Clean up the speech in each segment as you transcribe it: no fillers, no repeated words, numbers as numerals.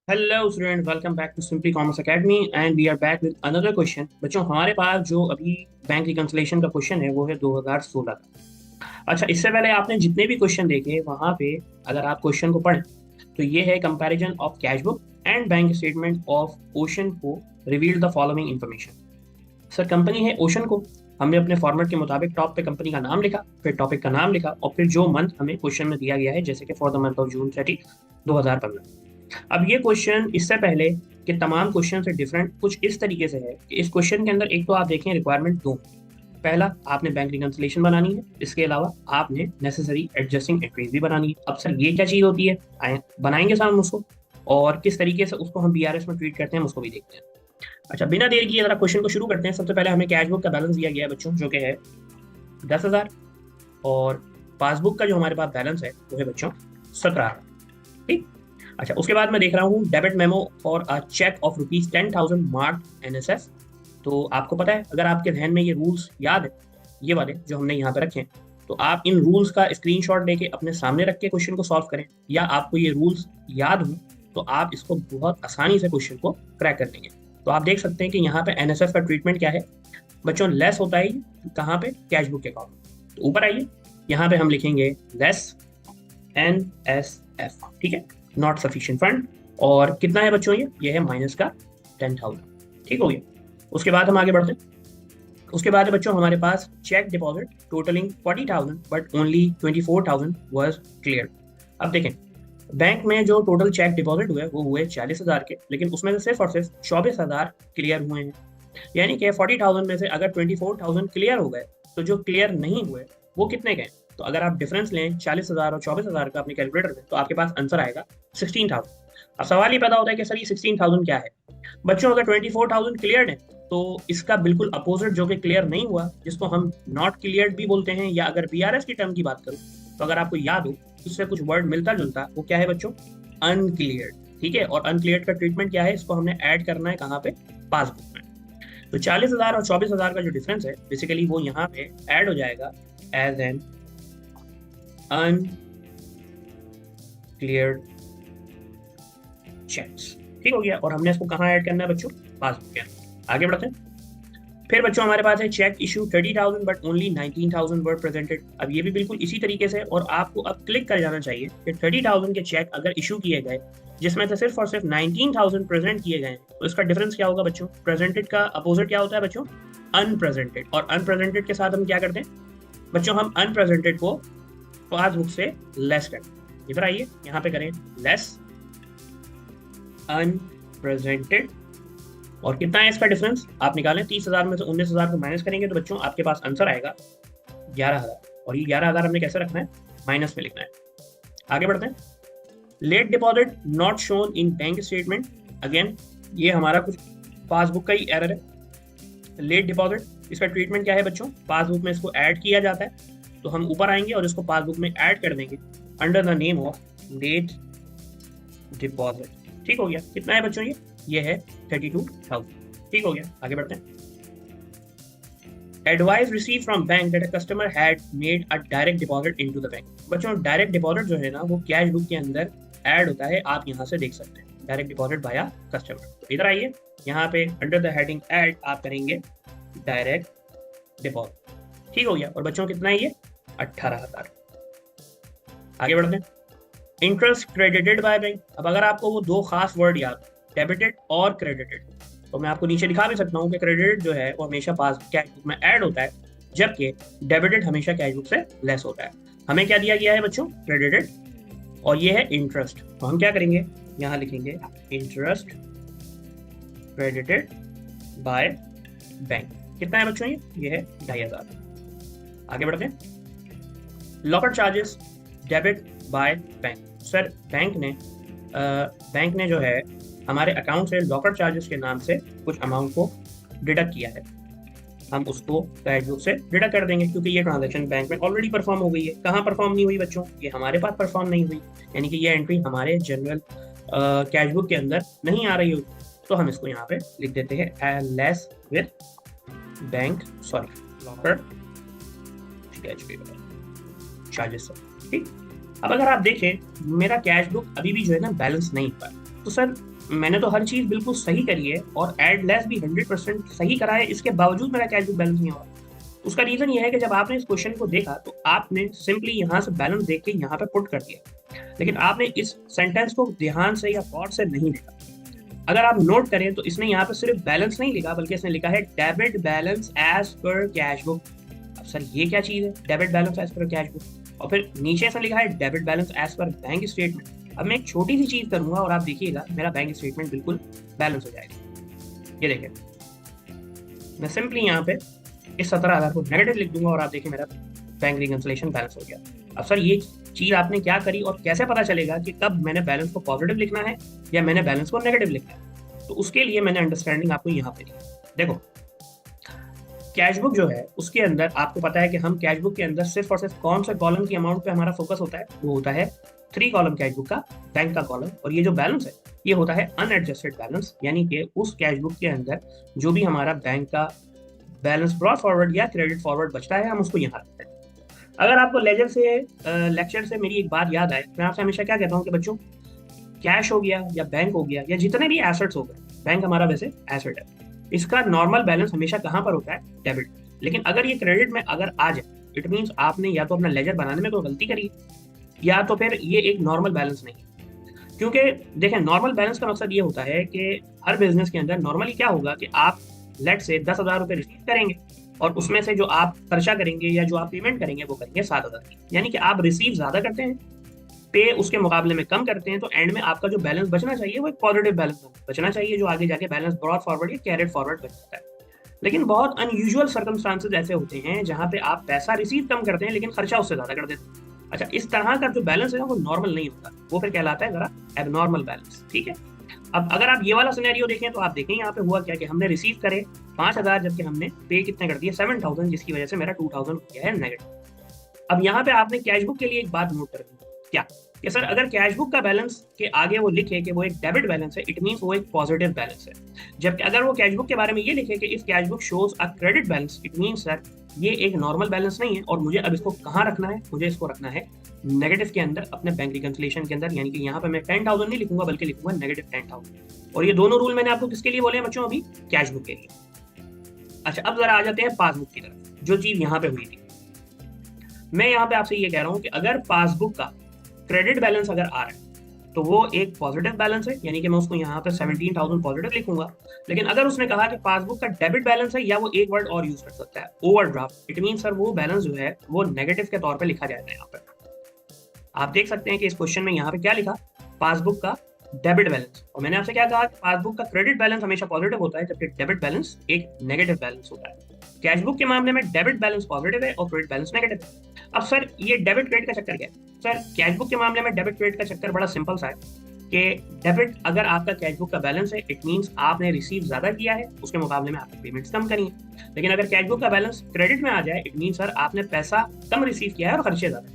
Hello student, welcome back to simply commerce academy and we are back with another question. बच्चों, हमारे पास जो अभी bank reconciliation का question है वो है 2016 का। अच्छा, इससे पहले आपने जितने भी क्वेश्चन देखे वहां पे अगर आप क्वेश्चन को पढ़ें तो ये है comparison of cash book and bank statement of Ocean Co reveal the following information. Sir, company है ओशन को, हमने अपने फॉर्मेट के मुताबिक टॉप पे कंपनी का नाम लिखा, फिर टॉपिक का नाम लिखा और फिर जो मंथ हमें क्वेश्चन में दिया गया है, जैसे कि for the month of June 30 2015। अब ये क्वेश्चन इससे पहले के तमाम क्वेश्चन से डिफरेंट कुछ इस तरीके से है कि इस क्वेश्चन के अंदर एक तो आप देखें रिक्वायरमेंट दो। पहला, आपने बैंक रिकंसिलिएशन बनानी है, इसके अलावा आपने नेसेसरी एडजस्टिंग एंट्रीज भी बनानी है। अब सर, ये क्या चीज़ होती है, आए बनाएंगे सामने उसको, और किस तरीके से उसको हम बीआरएस में ट्रीट करते हैं उसको भी देखते हैं। अच्छा, बिना देर किए जरा क्वेश्चन को शुरू करते हैं। सबसे पहले हमें कैश बुक का बैलेंस दिया गया है बच्चों, जो कि है 10,000, और पासबुक का जो हमारे पास बैलेंस है वो है बच्चों 17,000। ठीक। अच्छा, उसके बाद मैं देख रहा हूँ debit memo for a cheque of ₹10,000 marked NSF. तो आपको पता है, अगर आपके ध्यान में ये रूल्स याद है, ये वाले जो हमने यहाँ पे रखे हैं, तो आप इन रूल्स का स्क्रीनशॉट लेके अपने सामने रख के क्वेश्चन को सॉल्व करें, या आपको ये रूल्स याद हो तो आप इसको बहुत आसानी से क्वेश्चन को क्रैक कर लेंगे। तो आप देख सकते हैं कि यहाँ पे एनएसएफ का ट्रीटमेंट क्या है बच्चों, लेस होता है कहाँ पे, कैश बुक के अकाउंट। तो ऊपर आइए, यहाँ पे हम लिखेंगे लेस एनएसएफ, ठीक है, नॉट सफिशिएंट फंड। और कितना है बच्चों, ये है माइनस का 10,000। ठीक हो गया। उसके बाद हम आगे बढ़ते हैं। उसके बाद है बच्चों हमारे पास cheque deposit totalling 40,000 but only 24,000 was clear. अब देखें, बैंक में जो टोटल चेक डिपॉजिट हुए वो हुए 40,000 के, लेकिन उसमें से सिर्फ और सिर्फ 24,000 क्लियर हुए हैं। यानी कि 40,000 में से अगर 24,000 क्लियर हो गए तो जो क्लियर नहीं हुए वो कितने गए। तो अगर आप डिफरेंस लें 40,000 और 24,000 का अपने कैलकुलेटर में, तो आपके पास आंसर आएगा 16,000। अब सवाल ये पैदा होता है कि सर ये 16,000 क्या है। बच्चों, अगर 24,000 क्लियर है तो इसका बिल्कुल अपोजिट जो कि क्लियर नहीं हुआ, जिसको हम नॉट क्लियर्ड भी बोलते हैं, या अगर बीआरएस की टर्म की बात करूं तो अगर आपको याद हो इससे कुछ वर्ड मिलता जुलता, वो क्या है बच्चों, अनक्लियर्ड। ठीक है, और अनक्लियर्ड का ट्रीटमेंट क्या है, इसको हमने ऐड करना है कहाँ पे, पासबुक में। तो 40,000 और 24,000 का जो डिफरेंस है बेसिकली वो यहाँ पे ऐड हो जाएगा एज एन अनक्लियर्ड चेक्स। ठीक हो गया, और हमने इसको कहाँ ऐड करना है बच्चों, पासबुक के अंदर। आगे बढ़ते हैं। फिर बच्चों हमारे पास है cheque issue 30,000 but only 19,000 were presented. अब ये भी बिल्कुल इसी तरीके से, और आपको अब क्लिक कर जाना चाहिए कि 30,000 के चेक अगर इशू किए गए जिसमें से सिर्फ और सिर्फ 19,000 प्रेजेंट किए गए हैं, तो इसका डिफरेंस क्या होगा बच्चों, प्रेजेंटेड का अपोजिट क्या होता है बच्चों, अनप्रेजेंटेड। और अनप्रेजेंटेड के साथ हम क्या करते हैं बच्चों, हम अनप्रेजेंटेड को पासबुक से लेस करते हैं। इधर आइए, यहाँ पे करें लेस अनप्रेजेंटेड, और कितना है इसका डिफरेंस आप निकालें। 30,000 में से 19,000 को माइनस करेंगे तो बच्चों आपके पास आंसर आएगा 11,000। और ये 11,000 हमने कैसे रखना है, माइनस में लिखना है। आगे बढ़ते हैं। Late deposit not shown in bank statement. Again ये हमारा कुछ पासबुक का ही एरर है। लेट डिपॉजिट, इसका ट्रीटमेंट क्या है बच्चों, पासबुक में इसको ऐड किया जाता है, तो हम ऊपर आएंगे और इसको पासबुक में ऐड कर देंगे under the name of late deposit. ठीक हो गया। कितना है बच्चों, ये है 32,000। ठीक हो गया। आगे बढ़ते हैं। Advice receive from bank that a customer had made a direct deposit into the bank. बच्चों, डायरेक्ट डिपॉजिट जो है ना वो कैश बुक के अंदर ऐड होता है, आप यहाँ से देख सकते हैं, डायरेक्ट डिपॉजिट बाया कस्टमर। तो इधर आइए, यहाँ पे अंडर द हेडिंग ऐड आप करेंगे डायरेक्ट डिपॉजिट। ठीक हो गया। और बच्चों कितना है, ये 18,000। आगे बढ़ते हैं। Interest credited by bank. अब अगर आपको वो दो खास वर्ड याद, डेबिटेड और क्रेडिटेड, तो मैं आपको नीचे दिखा भी सकता हूँ कि क्रेडिटेड जो है वो हमेशा पास कैश बुक में ऐड होता है, जबकि डेबिटेड हमेशा कैश बुक से लेस होता है। हमें क्या दिया गया है बच्चों, क्रेडिटेड, और ये है इंटरेस्ट। तो हम क्या करेंगे, यहाँ लिखेंगे इंटरेस्ट क्रेडिटेड बाय बैंक। कितना है बच्चों, ये है 2,500। आगे बढ़ते हैं। Locker charges debit by bank. Sir, bank ने जो है हमारे अकाउंट से लॉकर चार्जेस के नाम से कुछ अमाउंट को डिडक्ट किया है, हम उसको कैश बुक से डिडक्ट कर देंगे, क्योंकि ये ट्रांजैक्शन बैंक में ऑलरेडी परफॉर्म हो गई है। कहाँ परफॉर्म नहीं हुई बच्चों, ये हमारे पास परफॉर्म नहीं हुई, यानी कि ये एंट्री हमारे जनरल कैश बुक के अंदर नहीं आ रही होगी, तो हम इसको यहाँ पे लिख देते हैं less with bank, sorry locker charges. ठीक। अब अगर आप देखें, मेरा कैश बुक अभी भी जो है ना बैलेंस नहीं हुआ, तो सर मैंने तो हर चीज बिल्कुल सही करी है और एड लेस भी 100% सही करा है, इसके बावजूद मेरा कैश बुक बैलेंस नहीं हो रहा। उसका रीजन ये है कि जब आपने इस क्वेश्चन को देखा तो आपने सिंपली यहाँ से बैलेंस देख के यहाँ पे पुट कर दिया, लेकिन आपने इस सेंटेंस को ध्यान से या गौर से नहीं देखा। अगर आप नोट करें तो इसने यहाँ पे सिर्फ बैलेंस नहीं लिखा, बल्कि इसने लिखा है debit balance as per cash book. अब सर ये क्या चीज है, debit balance as per cash book? और फिर नीचे से लिखा है debit balance as per bank statement. अब मैं एक छोटी सी चीज करूंगा और आप देखिएगा मेरा बैंक स्टेटमेंट बिल्कुल बैलेंस हो जाएगा। ये देखिए, मैं सिंपली यहाँ पे इस 17,000 को नेगेटिव लिख दूंगा और आप देखिए मेरा बैंक रिकंसिलिएशन बैलेंस हो गया। अब सर ये चीज आपने क्या करी और कैसे पता चलेगा कि कब मैंने बैलेंस को पॉजिटिव लिखना है या मैंने बैलेंस को नेगेटिव लिखना है? तो उसके लिए मैंने अंडरस्टैंडिंग आपको यहाँ पे दी। देखो, कैश बुक जो है उसके अंदर आपको पता है कि हम कैश बुक के अंदर सिर्फ और सिर्फ कौन से कॉलम की अमाउंट पे हमारा फोकस होता है, वो होता है 3 कॉलम कैश बुक का, बैंक का कॉलम। और ये जो बैलेंस है ये होता है अनएडजस्टेड बैलेंस, यानी कि उस कैश बुक के अंदर जो भी हमारा बैंक का बैलेंस ब्रॉड फॉरवर्ड या क्रेडिट फॉरवर्ड बचता है हम उसको यहाँ रखते हैं। अगर आपको लेजर से लेक्चर से मेरी एक बात याद आए, मैं आपसे हमेशा क्या कहता हूँ कि बच्चों, कैश हो गया या बैंक हो गया या जितने भी एसेट्स हो गए, बैंक हमारा वैसे एसेट है, इसका नॉर्मल बैलेंस हमेशा कहाँ पर होता है, डेबिट। लेकिन अगर ये क्रेडिट में अगर आ जाए, इट मीन्स आपने या तो अपना लेजर बनाने में कोई गलती करी या तो फिर ये एक नॉर्मल बैलेंस नहीं है। क्योंकि देखें, नॉर्मल बैलेंस का मकसद ये होता है कि हर बिजनेस के अंदर नॉर्मली क्या होगा कि आप लेट से 10,000 रुपये रिसीव करेंगे और उसमें से जो आप खर्चा करेंगे या जो आप पेमेंट करेंगे वो करेंगे 7,000 की, यानी कि आप रिसीव ज्यादा करते हैं, पे उसके मुकाबले में कम करते हैं, तो एंड में आपका जो बैलेंस बचना चाहिए वो एक पॉजिटिव बैलेंस बचना चाहिए, जो आगे जाके बैलेंस ब्रॉड फॉरवर्ड या कैरिड फॉरवर्ड बन जाता है। लेकिन बहुत अनयूजुअल सर्कमस्टांसेस ऐसे होते हैं जहां पे आप पैसा रिसीव कम करते हैं लेकिन खर्चा उससे ज्यादा कर देते हैं। अच्छा, इस तरह का जो बैलेंस है वो नॉर्मल नहीं होता, वो फिर कहलाता है जरा एबनॉर्मल बैलेंस। ठीक है, अब अगर आप ये वाला सिनेरियो देखें तो आप देखें यहाँ पे हुआ क्या कि हमने रिसीव करे 5,000 जबकि हमने पे कितने कर दिए 7,000, जिसकी वजह से मेरा 2,000 हो गया है नेगेटिव। अब यहाँ पे आपने कैश बुक के लिए एक बात नोट करनी है, क्या कि सर अगर कैश बुक का बैलेंस के आगे वो लिखे कि वो एक डेबिट बैलेंस है, इट मींस वो एक पॉजिटिव बैलेंस है। जबकि अगर वो कैश बुक के बारे में ये लिखे कि if cash book shows a credit balance, it means sir ये एक नॉर्मल बैलेंस नहीं है और मुझे अब इसको कहाँ रखना है, मुझे इसको रखना है नेगेटिव के अंदर, अपने बैंक रिकंसिलिएशन के अंदर। यानी कि यहाँ पे मैं 10,000 नहीं लिखूंगा बल्कि लिखूंगा नेगेटिव 10,000। और ये दोनों रूल मैंने आपको किसके लिए बोले हैं बच्चों, अभी कैश बुक के लिए। अच्छा, अब जरा आ जाते हैं पासबुक की तरफ, जो चीज यहाँ पे हुई थी। मैं यहाँ पे आपसे ये कह रहा हूँ कि अगर पासबुक का क्रेडिट बैलेंस अगर आ रहा है तो वो एक पॉजिटिव बैलेंस है, यानी कि मैं उसको यहाँ पे 17,000 पॉजिटिव लिखूंगा। लेकिन अगर उसने कहा कि पासबुक का डेबिट बैलेंस है, या वो एक वर्ड और यूज कर सकता है, ओवरड्राफ्ट, इट मीन सर वो बैलेंस जो है वो नेगेटिव के तौर पे लिखा जाएगा। यहाँ पर आप देख सकते हैं कि इस क्वेश्चन में यहाँ पे क्या लिखा, पासबुक का डेबिट बैलेंस। और मैंने आपसे क्या कहा कि पासबुक का क्रेडिट बैलेंस हमेशा पॉजिटिव होता है जबकि डेबिट बैलेंस एक नेगेटिव बैलेंस होता है। कैश बुक के मामले में डेबिट बैलेंस पॉजिटिव है और क्रेडिट बैलेंस नेगेटिव है। अब सर ये डेबिट क्रेडिट का चक्कर क्या है? सर कैश बुक के मामले में डेबिट क्रेडिट का चक्कर बड़ा सिंपल सा है कि डेबिट अगर आपका कैश बुक का बैलेंस है, इट मींस आपने रिसीव ज्यादा किया है, उसके मुकाबले में आपने पेमेंट्स कम करी है। लेकिन अगर कैश बुक का बैलेंस क्रेडिट में आ जाए, इट मींस सर आपने पैसा कम रिसीव किया है और खर्चे ज्यादा।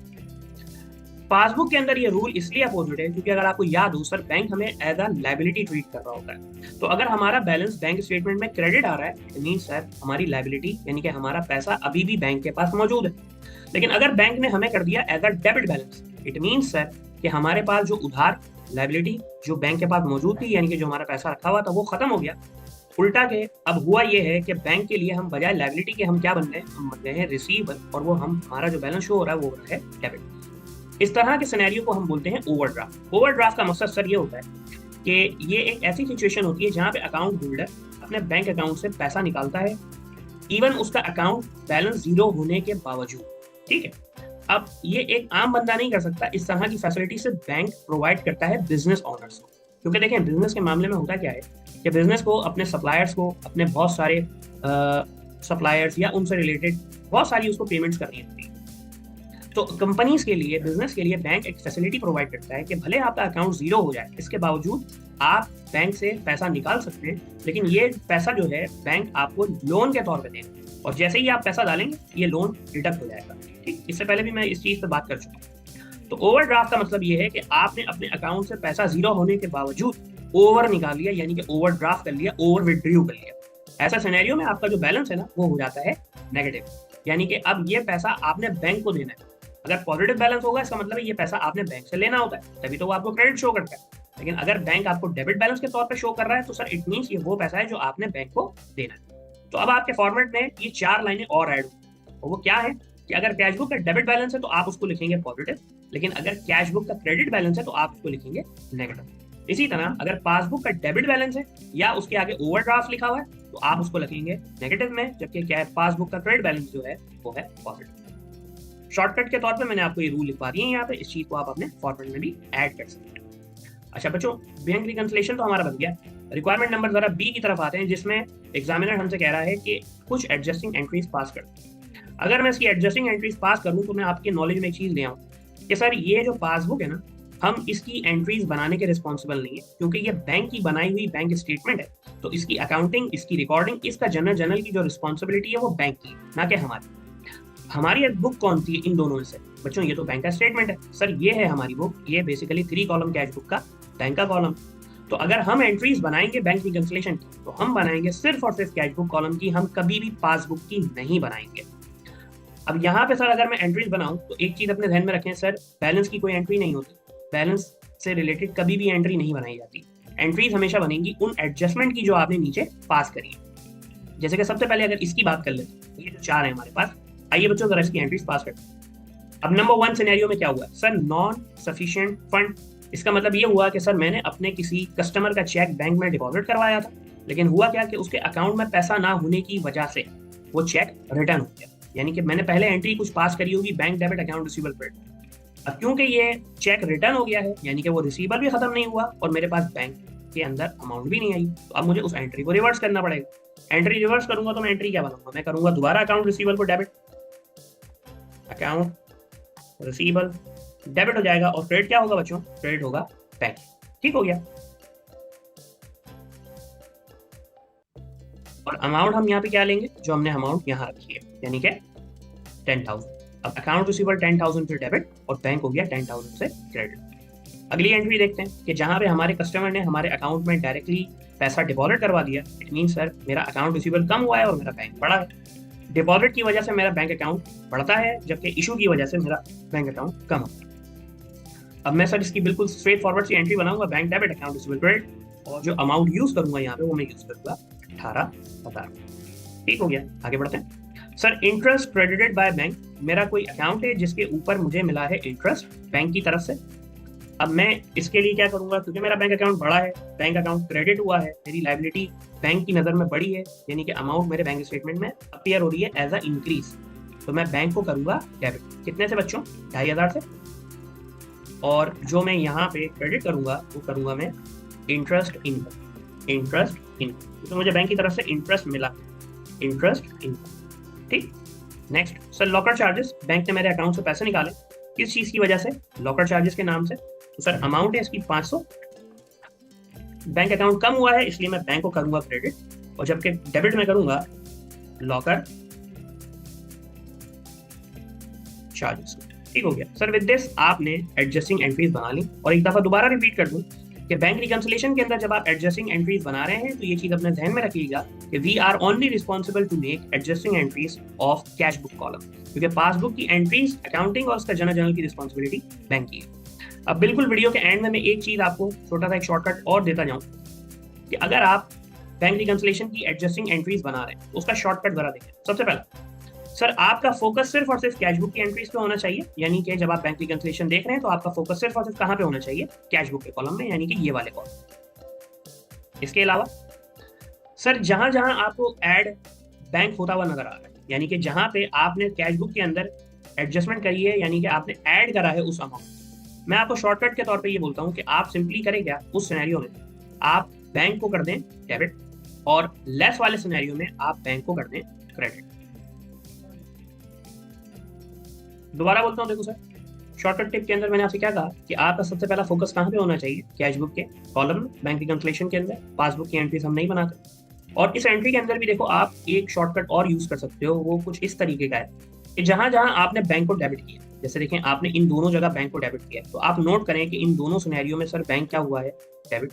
पासबुक के अंदर ये रूल इसलिए अपोजिट है क्योंकि अगर आपको याद हो सर, बैंक हमें एज अ लायबिलिटी ट्रीट कर रहा होता है। तो अगर हमारा बैलेंस बैंक स्टेटमेंट में क्रेडिट आ रहा है, इट मींस सर हमारी लायबिलिटी यानी कि हमारा पैसा अभी भी बैंक के पास मौजूद है। लेकिन अगर बैंक ने हमें कर दिया as a debit balance, it means sir कि हमारे पास जो उधार लायबिलिटी जो बैंक के पास मौजूद थी, यानी कि जो हमारा पैसा रखा हुआ था, वो खत्म हो गया। उल्टा के अब हुआ ये है कि बैंक के लिए हम बजाय लायबिलिटी के हम क्या बन गए, हम बन गए हैं रिसीवर, और वो हम हमारा जो बैलेंस शो हो रहा है वो हो रहा है डेबिट। इस तरह के सिनेरियो को हम बोलते हैं ओवरड्राफ्ट। ओवरड्राफ्ट का मकसद सर ये होता है कि ये एक ऐसी सिचुएशन होती है जहाँ पे अकाउंट होल्डर अपने बैंक अकाउंट से पैसा निकालता है, इवन उसका अकाउंट बैलेंस जीरो होने के बावजूद। ठीक है, अब ये एक आम बंदा नहीं कर सकता, इस तरह की फैसिलिटी से बैंक प्रोवाइड करता है बिजनेस ऑनर्स को। क्योंकि देखें, बिजनेस के मामले में होता क्या है कि बिजनेस को अपने सप्लायर्स को, अपने बहुत सारे सप्लायर्स या उनसे रिलेटेड बहुत सारी उसको पेमेंट्स करनी होती है। तो कंपनीज के लिए, बिजनेस के लिए बैंक एक फैसिलिटी प्रोवाइड करता है कि भले आपका अकाउंट जीरो हो जाए, इसके बावजूद आप बैंक से पैसा निकाल सकते हैं, लेकिन ये पैसा जो है बैंक आपको लोन के तौर पे देगा, और जैसे ही आप पैसा डालेंगे ये लोन डिडक्ट हो जाएगा। ठीक, इससे पहले भी मैं इस चीज पे बात कर चुका हूँ। तो ओवरड्राफ्ट का मतलब ये है कि आपने अपने अकाउंट से पैसा जीरो होने के बावजूद ओवर निकाल लिया, यानी कि ओवरड्राफ्ट कर लिया, ओवर विड्रॉ कर लिया। ऐसा सिनेरियो में आपका जो बैलेंस है ना वो हो जाता है नेगेटिव, यानी कि अब ये पैसा आपने बैंक को देना है। अगर पॉजिटिव बैलेंस होगा इसका मतलब है ये पैसा आपने बैंक से लेना होता है, तभी तो वो आपको क्रेडिट शो करता है। लेकिन अगर बैंक आपको डेबिट बैलेंस के तौर पे शो कर रहा है तो सर इट मींस ये वो पैसा है जो आपने बैंक को देना है। तो अब आपके फॉर्मेट में ये 4 लाइनें और ऐड होंगी, और वो क्या है कि अगर कैश बुक का डेबिट बैलेंस है तो आप उसको लिखेंगे पॉजिटिव, लेकिन अगर कैश बुक का क्रेडिट बैलेंस है तो आप उसको लिखेंगे नेगेटिव। इसी तरह अगर पासबुक का डेबिट बैलेंस है या उसके आगे ओवरड्राफ्ट लिखा हुआ है तो आप उसको लिखेंगे नेगेटिव में, जबकि क्या पासबुक का क्रेडिट बैलेंस जो है वो है पॉजिटिव। शॉर्टकट के तौर पे मैंने आपको ये रूल लिखवा दिए हैं यहाँ पे, इस चीज को आप अपने फॉर्मेट में भी ऐड कर सकते हैं। अच्छा बच्चों, बैंक रिकंसिलिएशन तो हमारा बन गया। रिक्वायरमेंट नंबर जरा बी की तरफ आते हैं, जिसमें एग्जामिनर हमसे कह रहा है कि कुछ एडजस्टिंग एंट्रीज पास कर। अगर मैं इसकी एडजस्टिंग एंट्रीज पास करूं तो मैं आपके नॉलेज में एक चीज ले आऊं कि सर ये जो पासबुक है ना, हम इसकी एंट्रीज बनाने के रिस्पॉन्सिबल नहीं है, क्योंकि ये बैंक की बनाई हुई बैंक स्टेटमेंट है, तो इसकी अकाउंटिंग, इसकी रिकॉर्डिंग, इसका जनरल की जो रिस्पॉन्सिबिलिटी है वो बैंक की, ना कि हमारी। हमारी बुक कौन सी इन दोनों में से? बच्चों ये तो बैंक का स्टेटमेंट है। सर ये है हमारी बुक, ये बेसिकली 3 कॉलम कैश बुक का बैंक का कॉलम। तो अगर हम एंट्रीज बनाएंगे बैंक रिकंसिलिएशन की तो हम बनाएंगे सिर्फ और सिर्फ कैश बुक कॉलम की, हम कभी भी पासबुक की नहीं बनाएंगे। अब यहाँ पे सर अगर मैं एंट्रीज बनाऊं तो एक चीज अपने ध्यान में रखें, सर बैलेंस की कोई एंट्री नहीं होती, बैलेंस से रिलेटेड कभी भी एंट्री नहीं बनाई जाती। एंट्रीज हमेशा बनेंगी उन एडजस्टमेंट की जो आपने नीचे पास करी है। जैसे कि सबसे पहले अगर इसकी बात कर लेते हैं, ये जो 4 है हमारे पास, आइए बच्चों जरा इसकी एंट्रीज पास करते हैं। अब नंबर 1 सिनेरियो में क्या हुआ सर? Non sufficient fund. इसका मतलब ये हुआ कि सर मैंने अपने किसी कस्टमर का चेक बैंक में डिपॉजिट करवाया था, लेकिन हुआ क्या कि उसके अकाउंट में पैसा ना होने की वजह से वो चेक रिटर्न हो गया। यानी कि मैंने पहले एंट्री कुछ पास करी होगी, bank debit account receivable credit. अब क्योंकि ये चेक रिटर्न हो गया है, यानी कि वो रिसीवेबल भी खत्म नहीं हुआ और मेरे पास बैंक के अंदर अमाउंट भी नहीं आई, तो अब मुझे उस एंट्री को रिवर्स करना पड़ेगा। एंट्री रिवर्स करूंगा तो मैं एंट्री क्या बनाऊंगा? मैं करूंगा दोबारा अकाउंट रिसीवेबल को डेबिट, अकाउंट रिसीवेबल डेबिट हो जाएगा, और क्रेडिट क्या होगा बच्चों? क्रेडिट होगा बैंक। ठीक हो गया। और अमाउंट हम यहाँ पे क्या लेंगे? जो हमने अमाउंट यहाँ रखी है, यानी कि 10,000। अब अकाउंट रिसीवेबल 10,000 से डेबिट और बैंक हो गया 10,000 से क्रेडिट। अगली एंट्री देखते हैं कि जहां पे हमारे कस्टमर ने हमारे अकाउंट में डायरेक्टली पैसा डिपॉजिट करवा दिया। इट मीन सर मेरा अकाउंट रिसीवेबल कम हुआ है और मेरा बैंक बढ़ा है। डिपॉजिट की वजह से मेरा बैंक अकाउंट बढ़ता है, जबकि इशू की वजह से मेरा बैंक अकाउंट कम होता है। अब मैं सर इसकी बिल्कुल स्ट्रेट फॉरवर्ड सी एंट्री बनाऊंगा, bank debit account receivable credit, और जो अमाउंट यूज करूंगा यहाँ पे वो मैं यूज करूंगा 18,000। ठीक हो गया। आगे बढ़ते हैं। Sir interest credited by bank, मेरा कोई अकाउंट है जिसके ऊपर मुझे मिला है इंटरेस्ट बैंक की तरफ से। अब मैं इसके लिए क्या करूंगा? क्योंकि मेरा बैंक अकाउंट बड़ा है, बैंक अकाउंट क्रेडिट हुआ है, मेरी लायबिलिटी बैंक की नज़र में बड़ी है, यानी कि अमाउंट मेरे बैंक स्टेटमेंट में अपीयर हो रही है एज अ इंक्रीज, तो मैं बैंक को करूंगा डेबिट। कितने से बच्चों? 2,500 से। और जो मैं यहाँ पे क्रेडिट करूंगा वो करूंगा मैं इंटरेस्ट इनकम, इंटरेस्ट इनकम, तो मुझे बैंक की तरफ से इंटरेस्ट मिला, इंटरेस्ट इनकम। ठीक। Next sir locker charges, bank ने मेरे अकाउंट से पैसे निकाले, किस चीज की वजह से? लॉकर चार्जेस के नाम से। तो सर अमाउंट है इसकी 500, बैंक अकाउंट कम हुआ है इसलिए मैं बैंक को करूंगा क्रेडिट, और जबकि डेबिट में करूंगा लॉकर चार्जेस। ठीक हो गया। सर विद दिस आपने एडजस्टिंग एंट्रीज बना ली, और एक दफा दोबारा रिपीट कर दूं कि बैंक रिकंसिलिएशन के अंदर जब आप एडजस्टिंग एंट्रीज बना रहे हैं तो ये चीज अपने ध्यान में रखिएगा कि we are only responsible to make adjusting entries of cash book column, क्योंकि पासबुक की एंट्रीज अकाउंटिंग और उसका जनरल की रिस्पॉन्सिबिलिटी बैंक की है। अब बिल्कुल वीडियो के एंड में मैं एक चीज आपको छोटा सा एक शॉर्टकट और देता जाऊं कि अगर आप बैंक रिकंसिलिएशन की एडजस्टिंग एंट्रीज बना रहे हैं तो उसका शॉर्टकट जरा देखें। सबसे पहला सर आपका फोकस सिर्फ और सिर्फ कैश बुक की एंट्रीज पे होना चाहिए, यानी कि जब आप बैंक रिकंसिलिएशन देख रहे हैं तो आपका फोकस सिर्फ और सिर्फ कहां पे होना चाहिए? कैश बुक के कॉलम में, यानी कि ये वाले कॉलम। इसके अलावा सर जहां जहां आपको ऐड बैंक होता हुआ नजर आ रहा है, यानी कि जहां पे आपने कैश बुक के अंदर एडजस्टमेंट करी है, यानी कि आपने ऐड करा है उस अमाउंट, मैं आपको शॉर्टकट के तौर पे ये बोलता हूं कि आप सिंपली करें क्या? उस सिनेरियो में आप बैंक को कर दें डेबिट, और लेस वाले सिनेरियो में आप बैंक को कर दें क्रेडिट। दोबारा बोलता हूं, देखो सर शॉर्टकट टिप के अंदर मैंने आपसे क्या कहा कि आपका सबसे पहला फोकस कहां पे होना चाहिए? कैश बुक के कॉलम में, बैंक रिकंसिलिएशन के अंदर। पासबुक की एंट्रीज हम नहीं बनाते। और इस एंट्री के अंदर भी देखो आप एक शॉर्टकट और यूज कर सकते हो, वो कुछ इस तरीके का है कि जहां जहां आपने बैंक को डेबिट किया, जैसे देखें आपने इन दोनों जगह बैंक को डेबिट किया, तो आप नोट करें कि इन दोनों सिनेरियो में सर बैंक क्या हुआ है? डेबिट।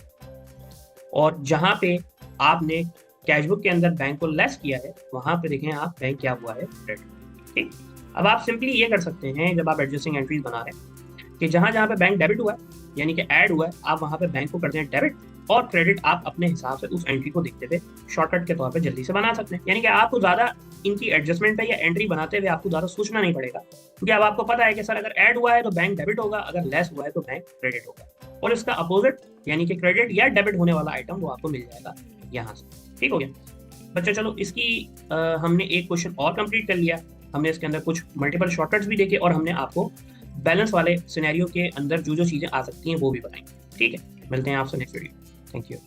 और जहां पे आपने कैश बुक के अंदर बैंक को लेस किया है वहां पे देखें आप बैंक क्या हुआ है? क्रेडिट। ठीक। अब आप सिंपली ये कर सकते हैं जब आप एडजस्टिंग एंट्रीज बना रहे हैं कि जहां जहां पे बैंक डेबिट हुआ है यानी कि ऐड हुआ है, आप वहां पे बैंक को करते हैं डेबिट, और क्रेडिट आप अपने हिसाब से उस एंट्री को देखते हुए शॉर्टकट के तौर पे जल्दी से बना सकते हैं। यानी कि आपको ज़्यादा इनकी एडजस्टमेंट पे या एंट्री बनाते हुए आपको ज़्यादा सोचना नहीं पड़ेगा, क्योंकि अब आपको पता है कि सर अगर ऐड हुआ है तो बैंक डेबिट होगा, अगर लेस हुआ है तो बैंक क्रेडिट होगा, और इसका अपोजिट यानी कि क्रेडिट या डेबिट होने वाला आइटम वो आपको मिल जाएगा यहाँ से। ठीक हो गया बच्चों? चलो इसकी हमने एक क्वेश्चन और कंप्लीट कर लिया, हमने इसके अंदर कुछ मल्टीपल शॉर्टकट्स भी देखे, और हमने आपको बैलेंस वाले सिनेरियो के अंदर जो जो चीज़ें आ सकती हैं वो भी बताई। ठीक है, मिलते हैं आपसे नेक्स्ट वीडियो। Thank you.